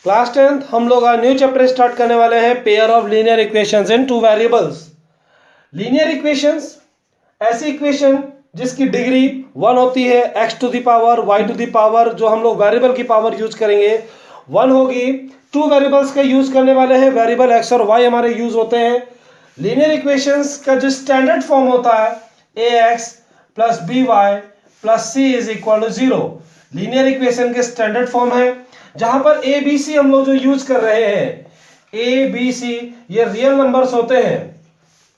Class 10th हम लोग new chapter start करने वाले हैं, pair of linear equations in two variables. Linear equations ऐसी इक्वेशन जिसकी डिग्री 1 होती है, x to the power y to the power, जो हम लोग वेरिएबल की पावर यूज करेंगे 1 होगी। टू वेरिएबल्स का यूज करने वाले हैं, वेरिएबल x और y हमारे यूज होते हैं। लीनियर इक्वेशंस का जो स्टैंडर्ड फॉर्म होता है ax plus by plus c is equal to 0। Linear equation के स्टैंडर्ड फॉर्म है, जहां पर ए बी सी हम लोग जो यूज कर रहे हैं, ए बी सी ये रियल नंबर्स होते हैं,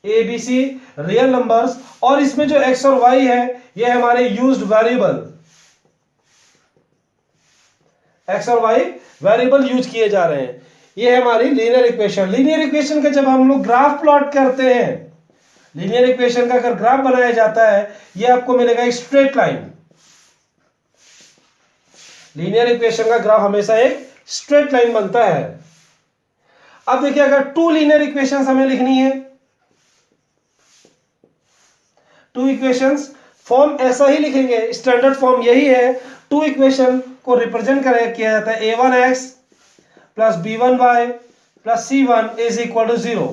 a b c real numbers, और इसमें जो एक्स और वाई है ये हमारे यूज्ड वेरिएबल, एक्स और वाई वेरिएबल यूज किए जा रहे हैं। ये है हमारी लीनियर इक्वेशन। लीनियर इक्वेशन का जब हम लोग ग्राफ प्लॉट करते हैं, लीनियर इक्वेशन का अगर ग्राफ बनाया जाता है, ये आपको मिलेगा एक स्ट्रेट लाइन। लीनियर इक्वेशन का ग्राफ हमेशा एक स्ट्रेट लाइन बनता है। अब देखिए, अगर टू लीनियर इक्वेशंस हमें लिखनी है, टू इक्वेशंस फॉर्म ऐसा ही लिखेंगे, स्टैंडर्ड फॉर्म यही है। टू इक्वेशन को रिप्रेजेंट किया जाता है a1x plus b1y plus c1 is equal to 0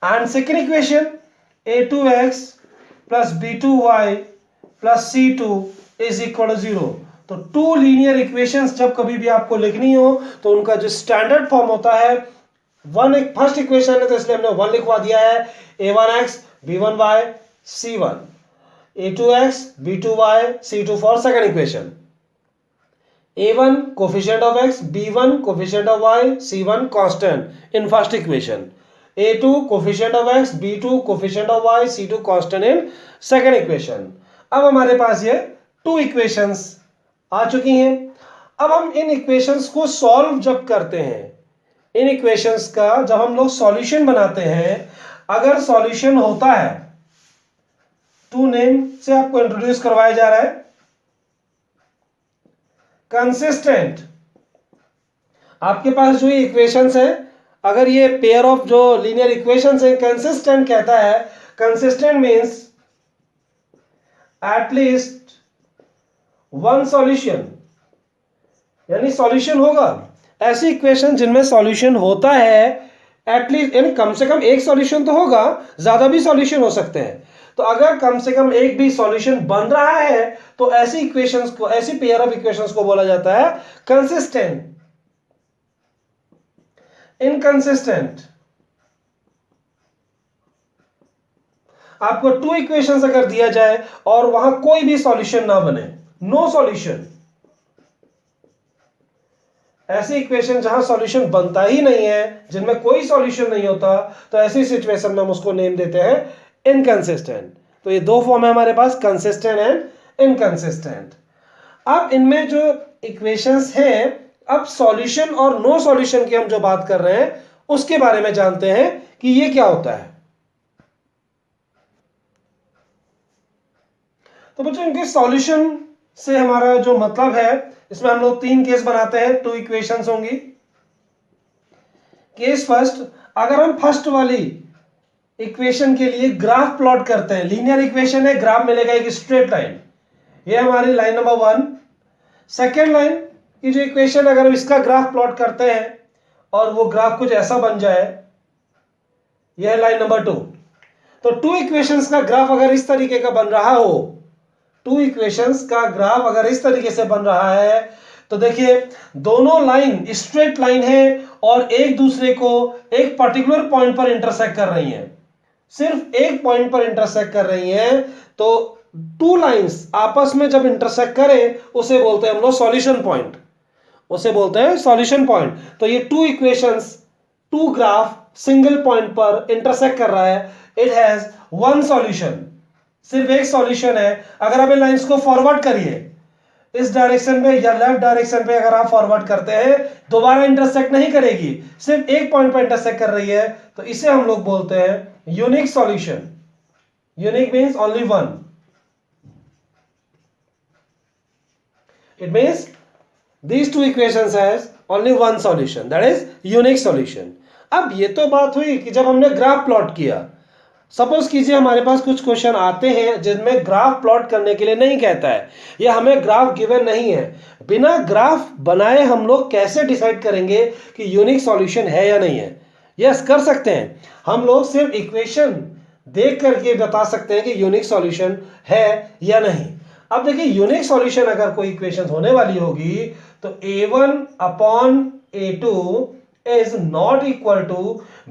and second equation a2x plus b2y plus c2 is equal to 0। तो टू लीनियर इक्वेशंस जब कभी भी आपको लिखनी हो तो उनका जो स्टैंडर्ड फॉर्म होता है, फर्स्ट इक्वेशन है तो इसलिए हमने 1 लिखवा दिया है, a1x b1y c1, a2x b2y c2 for second equation, a1 coefficient of x, b1 coefficient of y, c1 constant in first equation, a2 coefficient of x, b2 coefficient of y, c2 constant in second equation. अब हमारे पास ये two equations आ चुकी हैं। अब हम इन equations को solve जब करते हैं, इन इक्वेशंस का जब हम लोग सॉल्यूशन बनाते हैं, अगर सॉल्यूशन होता है, टू नेम से आपको इंट्रोड्यूस करवाया जा रहा है, कंसिस्टेंट। आपके पास जो ये इक्वेशंस है, अगर ये पेयर ऑफ जो लीनियर इक्वेशंस है कंसिस्टेंट कहता है, consistent means at least one solution, यानी सॉल्यूशन होगा। ऐसी इक्वेशन जिनमें सॉल्यूशन होता है, एटलीस्ट यानी कम से कम एक सॉल्यूशन तो होगा, ज्यादा भी सॉल्यूशन हो सकते हैं। तो अगर कम से कम एक भी सॉल्यूशन बन रहा है तो ऐसी इक्वेशंस को, ऐसी पेयर ऑफ इक्वेशंस को बोला जाता है कंसिस्टेंट। इनकंसिस्टेंट, आपको टू इक्वेशंस अगर दिया जाए और वहां कोई भी सॉल्यूशन ना बने, नो सॉल्यूशन, ऐसी इक्वेशन जहां सॉल्यूशन बनता ही नहीं है, जिनमें कोई सॉल्यूशन नहीं होता, तो ऐसी सिचुएशन में हम उसको नेम देते हैं इनकंसिस्टेंट। तो ये दो फॉर्म है हमारे पास, कंसिस्टेंट एंड इनकंसिस्टेंट। अब इनमें जो इक्वेशंस हैं, अब सॉल्यूशन और नो सॉल्यूशन की हम जो बात कर रहे हैं उसके बारे में जानते हैं कि ये क्या होता है। तो बच्चों, इनके सॉल्यूशन से हमारा जो मतलब है, इसमें हम लोग तीन केस बनाते हैं, टू इक्वेशंस होंगी। केस फर्स्ट, अगर हम फर्स्ट वाली इक्वेशन के लिए ग्राफ प्लॉट करते हैं, लीनियर इक्वेशन है, ग्राफ मिलेगा एक स्ट्रेट लाइन, ये हमारी लाइन नंबर 1। सेकेंड लाइन की जो इक्वेशन, अगर हम इसका ग्राफ प्लॉट करते हैं और वो ग्राफ कुछ ऐसा बन जाए, यह है लाइन नंबर 2। तो टू इक्वेशंस का ग्राफ अगर इस तरीके का बन रहा हो, टू इक्वेशंस का ग्राफ अगर इस तरीके से बन रहा है, तो देखिए दोनों लाइन स्ट्रेट लाइन है और एक दूसरे को एक पर्टिकुलर पॉइंट पर इंटरसेक्ट कर रही हैं, सिर्फ एक पॉइंट पर इंटरसेक्ट कर रही हैं। तो टू लाइंस आपस में जब इंटरसेक्ट करें उसे बोलते हैं हम लोग सॉल्यूशन पॉइंट, उसे बोलते हैं सॉल्यूशन पॉइंट। तो ये two equations, two graph single point पर इंटरसेक्ट कर रहा है, इट हैज वन सॉल्यूशन, सिर्फ एक सॉल्यूशन है। अगर आप इन लाइंस को फॉरवर्ड करिए इस डायरेक्शन में या लेफ्ट डायरेक्शन पे, अगर आप फॉरवर्ड करते हैं, दोबारा इंटरसेक्ट नहीं करेगी, सिर्फ एक पॉइंट पर इंटरसेक्ट कर रही है, तो इसे हम लोग बोलते हैं unique solution. Unique means only one, it means these two equations has only one solution, that is unique solution। अब ये तो बात हुई कि जब हमने ग्राफ प्लॉट किया, सपोज कीजिए हमारे पास कुछ क्वेश्चन आते हैं जिनमें ग्राफ प्लॉट करने के लिए नहीं कहता है, या हमें ग्राफ गिवन नहीं है। बिना ग्राफ बनाए हम लोग कैसे डिसाइड करेंगे कि यूनिक सॉल्यूशन है या नहीं है? यस, कर सकते हैं। हम लोग सिर्फ इक्वेशन देख करके बता सकते हैं कि यूनिक सॉल्यूशन है या नहीं। अब देखिए, यूनिक सॉल्यूशन अगर कोई इक्वेशन होने वाली होगी तो a1 upon a2 is not equal to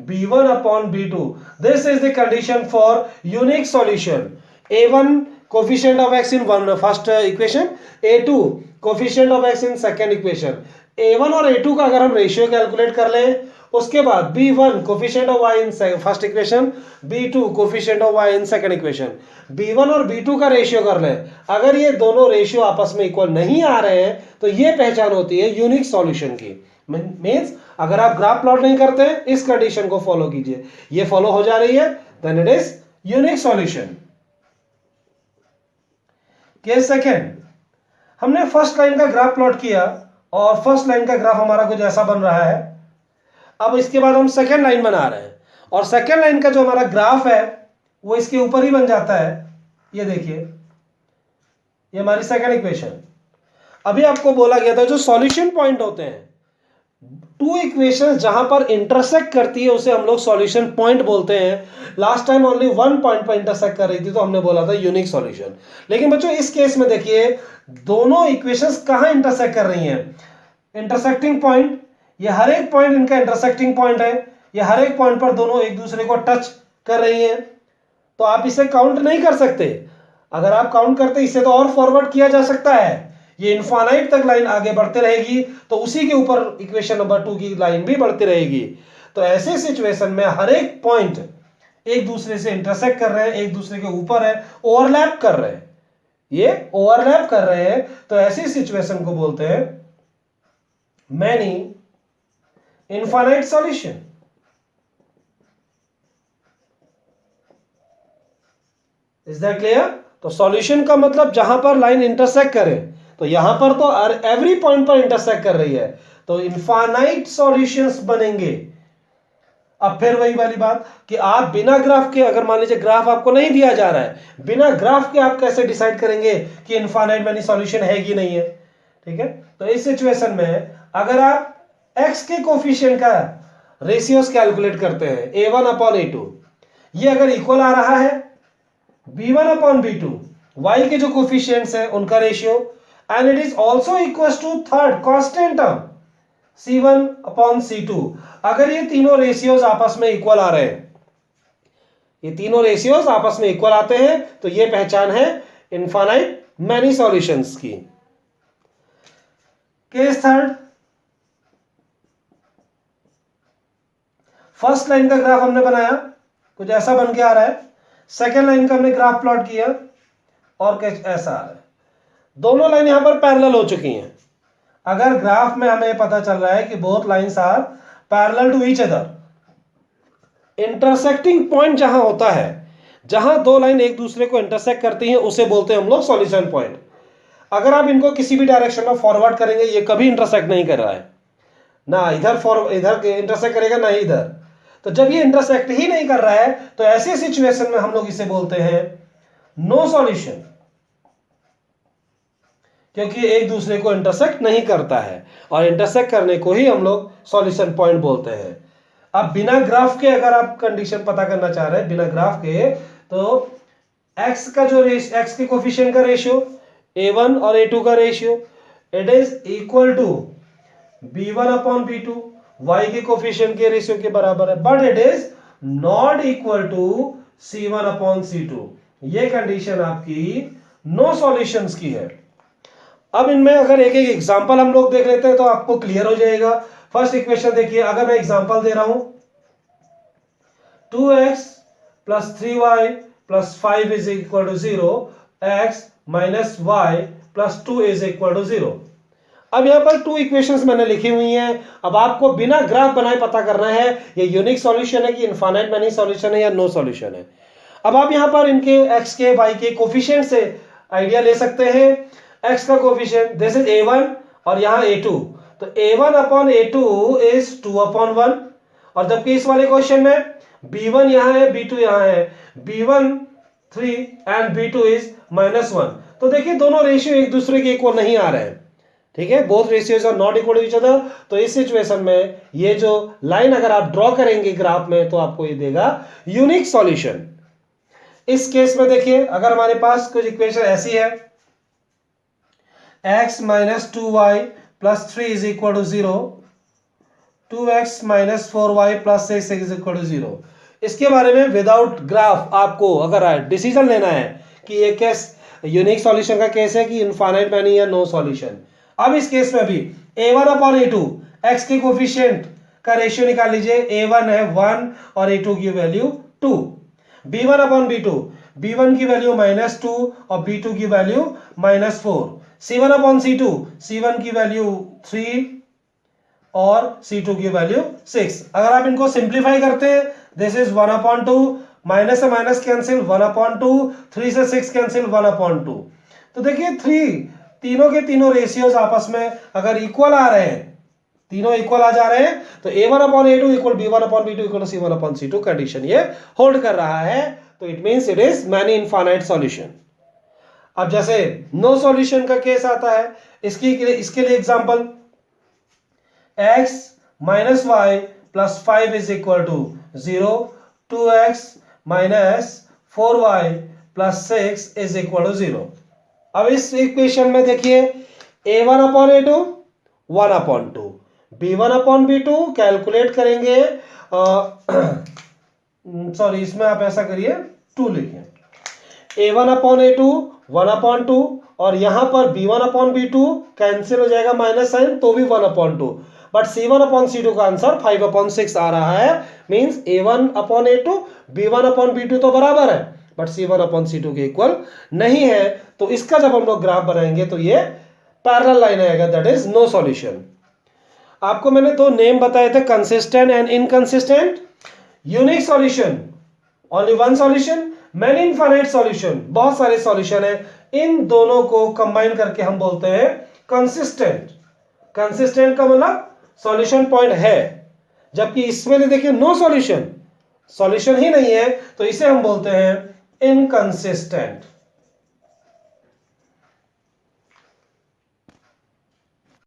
b1 upon b2. This is the condition for unique solution. a1 coefficient of x in first equation, a2 coefficient of x in second equation. a1 और a2 का अगर हम ratio calculate कर लें, उसके बाद b1 coefficient of y in first equation, b2 coefficient of y in second equation, b1 और b2 का रेशियो कर लें। अगर ये दोनों रेशियो आपस में इक्वल नहीं आ रहे हैं तो ये पहचान होती है यूनिक सॉल्यूशन की। मींस अगर आप ग्राफ प्लॉट नहीं करते इस कंडीशन को फॉलो कीजिए, ये फॉलो हो जा रही है, then it is unique solution. Case second, हमने फर्स्ट लाइन का ग्राफ प्लॉट किया और फर्स्ट लाइन का ग्राफ हमारा कुछ ऐसा बन रहा है। अब इसके बाद हम सेकेंड लाइन बना रहे हैं और सेकेंड लाइन का जो हमारा ग्राफ है वो इसके ऊपर ही बन जाता है। ये देखिए, ये हमारी सेकेंड इक्वेशन। अभी आपको बोला गया था जो सॉल्यूशन पॉइंट होते हैं, टू इक्वेशंस जहां पर इंटरसेक्ट करती है उसे हम लोग सॉल्यूशन पॉइंट बोलते हैं। Last time only one point पर इंटरसेक्ट कर रही थी तो हमने बोला था यूनिक सॉल्यूशन। लेकिन बच्चों इस केस में देखिए दोनों इक्वेशंस कहां इंटरसेक्ट कर रही हैं? इंटरसेक्टिंग पॉइंट, ये हर एक पॉइंट इनका इंटरसेक्टिंग पॉइंट है, ये हर एक पॉइंट पर दोनों एक दूसरे को टच कर रही हैं, तो आप इसे काउंट नहीं कर सकते। अगर आप काउंट करते इसे तो और फॉरवर्ड किया जा सकता है, ये इनफाइनाइट तक लाइन आगे बढ़ती रहेगी तो उसी के ऊपर इक्वेशन नंबर 2 की लाइन भी बढ़ती रहेगी। तो ऐसे सिचुएशन में हर एक पॉइंट एक दूसरे से इंटरसेक्ट कर रहे हैं, एक दूसरे के ऊपर है, ओवरलैप कर रहे हैं, ये ओवरलैप कर रहे हैं, तो ऐसी सिचुएशन को बोलते हैं many infinite solution. Is that clear? तो सॉल्यूशन का मतलब जहां पर लाइन इंटरसेक्ट करे, तो यहां पर तो एवरी पॉइंट पर इंटरसेक्ट कर रही है, तो इनफाइनाइट सॉल्यूशंस बनेंगे। अब फिर वही वाली बात कि आप बिना ग्राफ के, अगर मान लीजिए ग्राफ आपको नहीं दिया जा रहा है, बिना ग्राफ के आप कैसे डिसाइड करेंगे कि इनफाइनाइट मैनी सॉल्यूशन है कि नहीं है? ठीक है, तो इस सिचुएशन में अगर आप x के कोफिशिएंट का रेशियोस कैलकुलेट करते हैं a1 अपॉन a2, ये अगर इक्वल आ रहा है b1 अपॉन b2, y के जो कोफिशिएंट्स हैं उनका ratio, and it is also equal to third constant term c1 upon c2, अगर ये तीनों रेशियोज आपस में इक्वल आ रहे हैं, ये तीनों रेशियोज आपस में इक्वल आते हैं, तो ये पहचान है इनफाइनाइट मैनी सॉल्यूशंस की। केस थर्ड, फर्स्ट लाइन का ग्राफ हमने बनाया, कुछ ऐसा बन के आ रहा है, सेकेंड लाइन का हमने ग्राफ प्लॉट किया और कुछ ऐसा आ रहा है। दोनों लाइन यहां पर पैरेलल हो चुकी हैं। अगर ग्राफ में हमें पता चल रहा है कि both lines are parallel to each other, intersecting point जहां होता है, जहां दो लाइन एक दूसरे को इंटरसेक्ट करती हैं, उसे बोलते हैं हम लोग सॉल्यूशन पॉइंट। अगर आप इनको किसी भी डायरेक्शन में फॉरवर्ड करेंगे, ये कभी इंटरसेक्ट नहीं कर रहा है, ना इधर इंटरसेक्ट करेगा ना इधर, तो जब ये इंटरसेक्ट ही नहीं कर रहा है तो ऐसे सिचुएशन में हम लोग इसे बोलते हैं नो सॉल्यूशन, क्योंकि एक दूसरे को इंटरसेक्ट नहीं करता है, और इंटरसेक्ट करने को ही हम लोग सॉल्यूशन पॉइंट बोलते हैं। अब बिना ग्राफ के अगर आप कंडीशन पता करना चाह रहे हैं, बिना ग्राफ के, तो x का जो x के कोफिशिएंट का रेशियो, a1 और a2 का ratio, it is equal to b1 upon b2, y के कोफिशिएंट के रेशियो के बराबर है, but it is not equal to c1 upon c2। ये कंडीशन आपकी नो सॉल्यूशंस की है। अब इनमें अगर एक एक एग्जांपल हम लोग देख लेते हैं तो आपको क्लियर हो जाएगा। फर्स्ट इक्वेशन देखिए, अगर मैं एग्जांपल दे रहा हूं 2x plus 3y plus 5 is equal to 0, x minus y plus 2 is equal to 0। अब यहां पर टू इक्वेशंस मैंने लिखी हुई हैं। अब आपको बिना ग्राफ बनाए पता करना है ये यूनिक सॉल्यूशन है कि इनफाइनाइट मैनी सॉल्यूशन है या नो सॉल्यूशन है। अब आप यहां पर इनके x के y के कोफिशिएंट से आइडिया ले सकते हैं। x का कोफिशिएंट दिस इज a1 और यहां a2, तो a1 upon a2 is 2 upon 1, और जबकि इस वाले क्वेश्चन में B1 यहाँ है, B2 यहाँ है, B1 3 एंड B2 इज -1। तो देखिए दोनों रेशियो एक दूसरे के इक्वल नहीं आ रहे हैं, ठीक है, both ratios are not equal to each other. तो इस सिचुएशन में ये जो लाइन अगर आप ड्रॉ करेंगे ग्राफ में तो आपको ये देगा यूनिक सॉल्यूशन। इस केस में देखिए अगर हमारे पास कुछ इक्वेशन ऐसी है, x - 2y + 3 is equal to 0, 2x - 4y + 6 is equal to 0। इसके बारे में विदाउट ग्राफ आपको अगर डिसीजन लेना है कि ये केस यूनिक सॉल्यूशन का केस है कि इनफाइनाइट मैनी या नो सॉल्यूशन। अब इस केस में भी a1/a2 x के कोफिशिएंट का रेशियो निकाल लीजिए। a1 है 1 और a2 की वैल्यू 2। b1/b2 b1 की वैल्यू -2 और b2 की वैल्यू -4। c1/c2 c1 की वैल्यू 3 और c2 की वैल्यू 6। अगर आप इनको सिंप्लीफाई करते हैं, दिस इज 1/2, माइनस से माइनस कैंसिल 1/2, 3 से 6 कैंसिल 1/2। तो देखिए तीनों के तीनों रेशियोज आपस में अगर इक्वल आ रहे हैं, तीनों इक्वल आ जा रहे हैं, तो a1/a2 equal b1/b2 equal c1/c2 condition ये होल्ड कर रहा है। तो it means it is many infinite solution. अब जैसे नो सॉल्यूशन का केस आता है, इसके लिए example x - y + 5 is equal to 0, 2x - 4y + 6 is equal to 0। अब इस इक्वेशन में देखिए a1/a2 1/2, b1/b2 कैलकुलेट करेंगे, सॉरी इसमें आप ऐसा करिए 2 लिखिए, a1/a2 1/2 और यहां पर b1/b2 कैंसिल हो जाएगा माइनस साइन तो भी 1/2, बट c1/c2 का आंसर 5/6 आ रहा है। मींस a1/a2 b1/b2 तो बराबर है बट c1/c2 के इक्वल नहीं है। तो इसका जब हम लोग ग्राफ बनाएंगे तो ये पैरेलल लाइन आएगा, दैट इज नो सॉल्यूशन। आपको मैंने दो नेम बताए थे, consistent and inconsistent. Unique solution only one solution, many infinite solution बहुत सारे सॉल्यूशन है। इन दोनों को कंबाइन करके हम बोलते हैं कंसिस्टेंट। कंसिस्टेंट का मतलब सॉल्यूशन पॉइंट है, जबकि इसमें देखिए नो सॉल्यूशन, सॉल्यूशन ही नहीं है, तो इसे हम बोलते हैं इनकंसिस्टेंट।